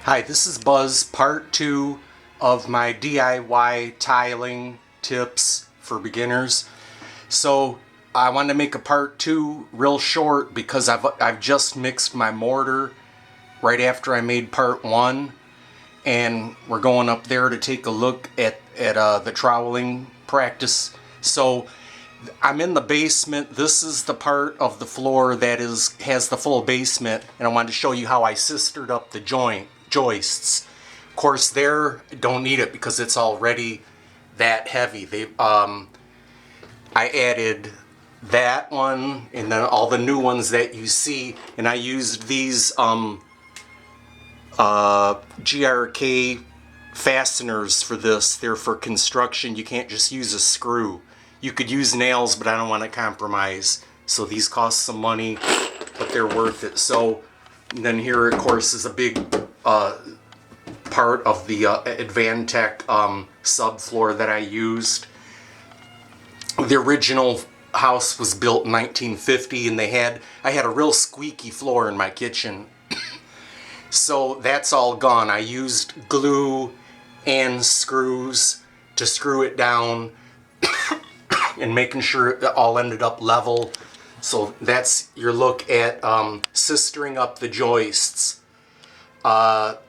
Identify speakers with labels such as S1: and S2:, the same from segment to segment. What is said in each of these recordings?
S1: Hi, this is Buzz, part 2 of my DIY tiling tips for beginners. So I wanted to make a part 2 real short because I've just mixed my mortar right after I made part 1, and we're going up there to take a look at the troweling practice. So I'm in the basement. This is the part of the floor that has the full basement, and I wanted to show you how I sistered up the joists. Of course, there don't need it because it's already that heavy. I added that one and then all the new ones that you see, and I used these GRK fasteners for this. They're for construction. You can't just use a screw. You could use nails, but I don't want to compromise. So these cost some money, but they're worth it. So then here, of course, is a big part of the Advantech subfloor that I used. The original house was built in 1950, and I had a real squeaky floor in my kitchen. So that's all gone. I used glue and screws to screw it down and making sure it all ended up level. So that's your look at sistering up the joists.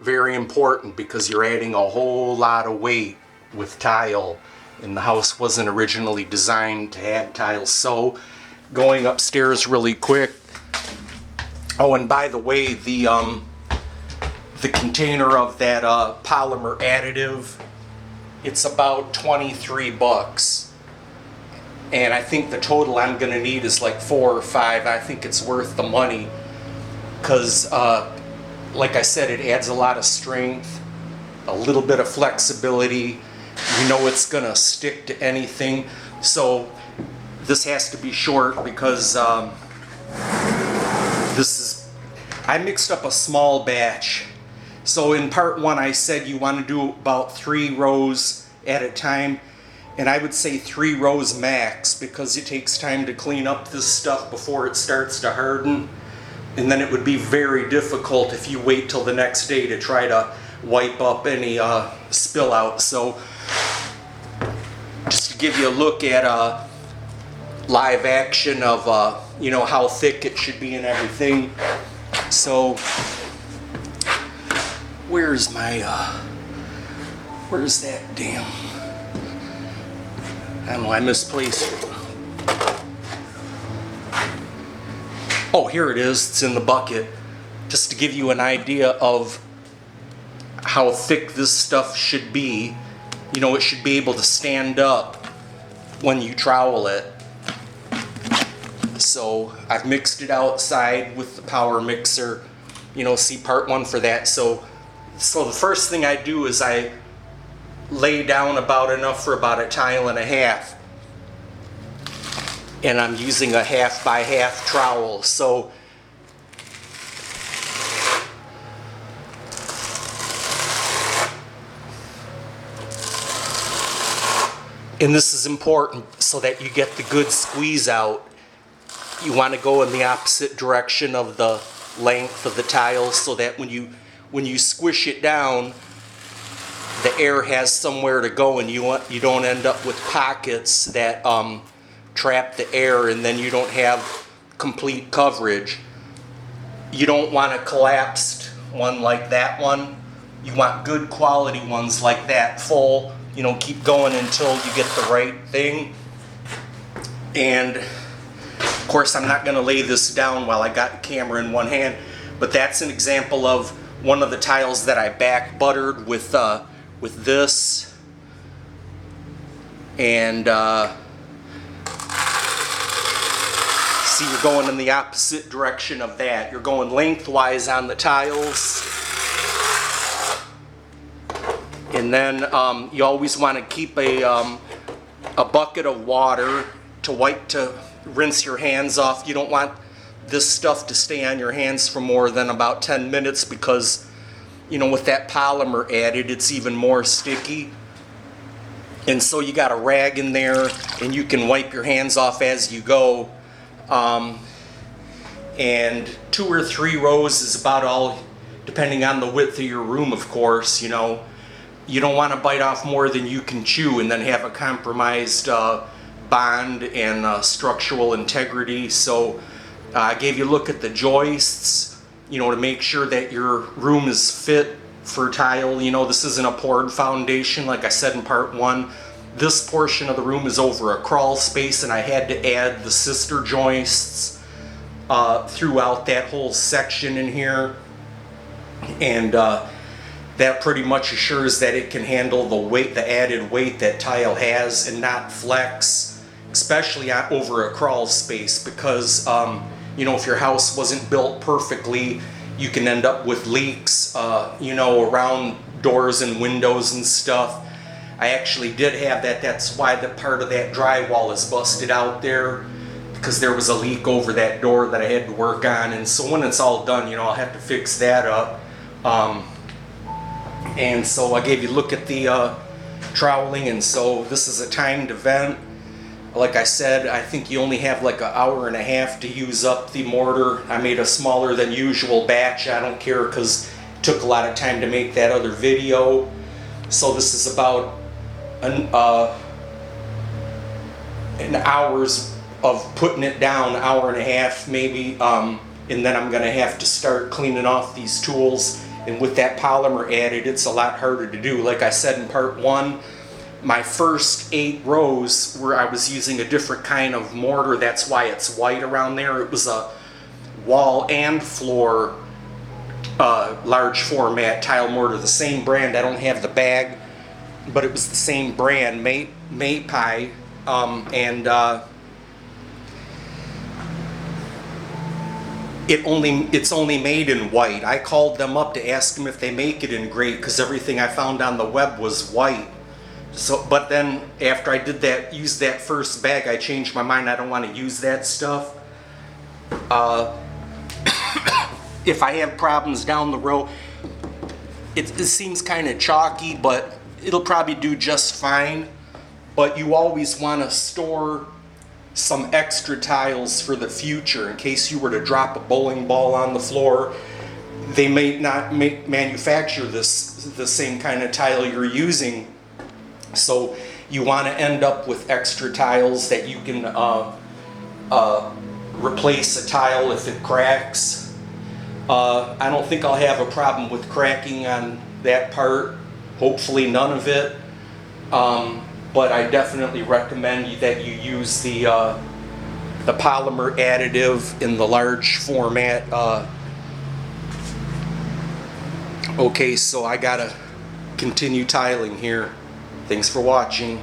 S1: Very important because you're adding a whole lot of weight with tile, and the house wasn't originally designed to have tiles. So going upstairs really quick. Oh, and by the way, the container of that polymer additive, it's about 23 bucks. And I think the total I'm going to need is like 4 or 5. I think it's worth the money because, like I said, it adds a lot of strength, a little bit of flexibility. You know it's going to stick to anything. So this has to be short because I mixed up a small batch. So in part 1 I said you want to do about 3 rows at a time. And I would say 3 rows max because it takes time to clean up this stuff before it starts to harden. And then it would be very difficult if you wait till the next day to try to wipe up any spill out. So just to give you a look at live action of how thick it should be and everything. So where's that damn... I don't know, I misplaced it. Oh, here it is. It's in the bucket. Just to give you an idea of how thick this stuff should be. You know, it should be able to stand up when you trowel it. So I've mixed it outside with the power mixer. You know, see part 1 for that. So the first thing I do is I lay down about enough for about a tile and a half, and I'm using a 1/2 by 1/2 trowel. So and this is important so that you get the good squeeze out. You want to go in the opposite direction of the length of the tile so that when you squish it down, the air has somewhere to go, and you don't end up with pockets that trap the air, and then you don't have complete coverage. You don't want a collapsed one like that one. You want good quality ones like that, full. You know, keep going until you get the right thing. And of course, I'm not going to lay this down while I got the camera in one hand, but that's an example of one of the tiles that I back buttered with this, and see, you're going in the opposite direction of that. You're going lengthwise on the tiles, and then you always want to keep a bucket of water to rinse your hands off. You don't want this stuff to stay on your hands for more than about 10 minutes because, you know, with that polymer added, it's even more sticky. And so you got a rag in there, and you can wipe your hands off as you go. And 2 or 3 rows is about all depending on the width of your room, of course, you know. You don't want to bite off more than you can chew and then have a compromised bond and structural integrity. So I gave you a look at the joists, you know, to make sure that your room is fit for tile. You know, this isn't a poured foundation like I said in part one. This portion of the room is over a crawl space, and I had to add the sister joists throughout that whole section in here. And that pretty much assures that it can handle the weight, the added weight that tile has, and not flex, especially over a crawl space, because you know, if your house wasn't built perfectly, you can end up with leaks, you know, around doors and windows and stuff. I actually did have that. That's why the part of that drywall is busted out there, because there was a leak over that door that I had to work on. And so when it's all done, you know, I'll have to fix that up. And so I gave you a look at the troweling, and so this is a timed event. Like I said, I think you only have like an hour and a half to use up the mortar. I made a smaller than usual batch. I don't care, because it took a lot of time to make that other video. So this is about an hour's of putting it down, hour and a half maybe, and then I'm gonna have to start cleaning off these tools. And with that polymer added, it's a lot harder to do. Like I said in part one, my first 8 rows where I was using a different kind of mortar, that's why it's white around there. It was a wall and floor large format tile mortar, the same brand. I don't have the bag, but it was the same brand, Maypie, and it's only made in white. I called them up to ask them if they make it in gray, because everything I found on the web was white. So, but then after I did that, used that first bag, I changed my mind. I don't want to use that stuff. If I have problems down the road, it seems kind of chalky, but it'll probably do just fine. But you always want to store some extra tiles for the future in case you were to drop a bowling ball on the floor. They may not manufacture the same kind of tile you're using, so you want to end up with extra tiles that you can replace a tile if it cracks. I don't think I'll have a problem with cracking on that part, hopefully none of it. But I definitely recommend that you use the polymer additive in the large format. Okay, so I gotta continue tiling here. Thanks for watching.